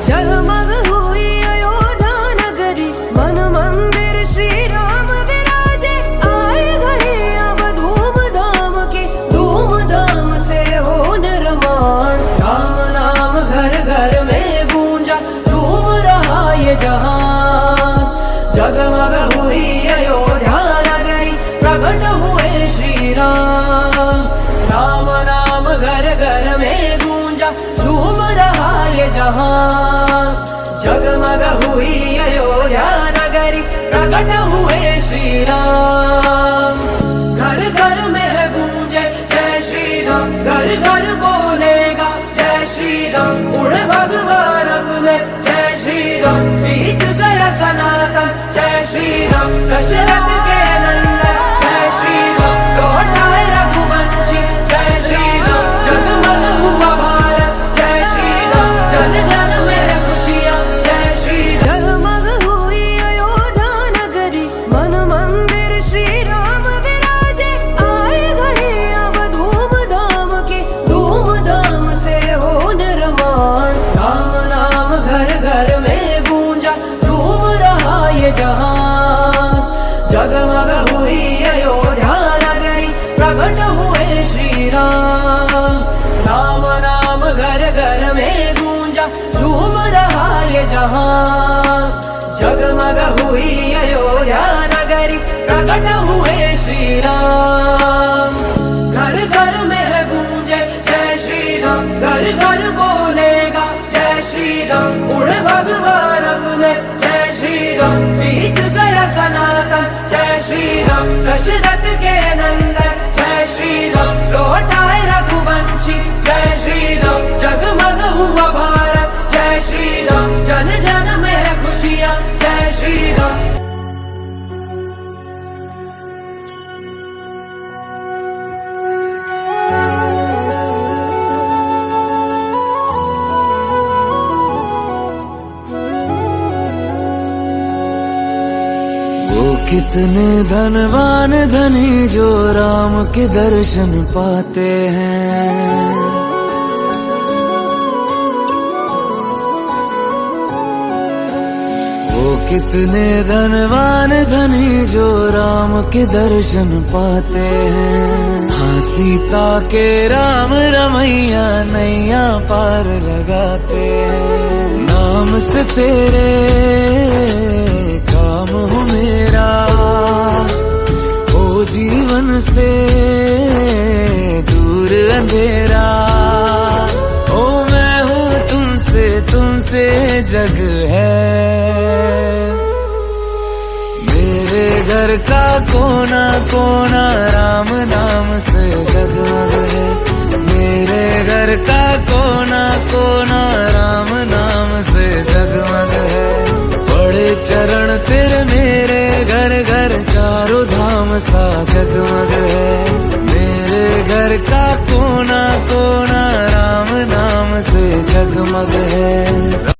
जगमग हुई अयोध्या नगरी, मन मंदिर श्री राम विराजे। आए घड़ी अब धूमधाम की, धूमधाम से हो निर्माण। राम नाम घर घर में गूंजा, झूम रहा ये जहां। जगमग हुई अयोध्या नगरी, प्रकट हुए श्री राम। राम नाम घर घर में गूंजा, झूम रहा ये जहां। जगमग हुई अयोध्या नगरी, प्रकट हुए श्री राम। घर घर में है गूंजे जय श्री राम, घर घर बोलेगा जय श्री राम। उड़े भगवा रंग में जय श्री राम, जीत गया सनातन जय श्री राम। दशरथ के नंदन जय श्री राम, लौटाए रघुवंशी जय श्री राम। जगमग हुआ भारत जय श्री राम, जन जन में है खुशियाँ जय श्री राम। जगमग हुई अयोध्या नगरी, मन मंदिर श्री राम विराजे। आए घड़ी अब धूमधाम की, धूमधाम से हो निर्माण। राम नाम घर घर में गूंजा, झूम रहा ये जहां। जगमग हुई अयोध्या नगरी, प्रकट हुए श्री राम। राम नाम घर घर में गूंजा, झूम रहा ये जहां। जगमग हुई अयोध्या नगरी, प्रकट हुए श्री राम। घर घर में है गूंजे जय श्री राम, घर घर बोलेगा जय श्री राम। उड़े भगवा रंग में जय श्री राम, जीत गया सनातन जय श्री राम। दशरथ के नंदन जय श्री राम, लौटाए रघुवंशी जय श्री राम। जगमग हुआ भारत जय श्री राम, जन जन में है खुशियाँ जय श्री राम। वो कितने धनवान धनी जो राम के दर्शन पाते हैं। वो कितने धनवान धनी जो राम के दर्शन पाते हैं। हाँ, सीता के राम रमैया नैया पार लगाते हैं। नाम से तेरे काम हो मेरा, हो जीवन से दूर अंधेरा। ओ मैं हूँ तुमसे, तुमसे जग है। मेरे घर का कोना कोना राम नाम से जगमग है। मेरे घर का कोना कोना राम नाम से जगमग है। बड़े चरण तेरे मेरे घर घर, चारों धाम सा जगमग है। मेरे घर का कोना कोना राम नाम से जगमग है।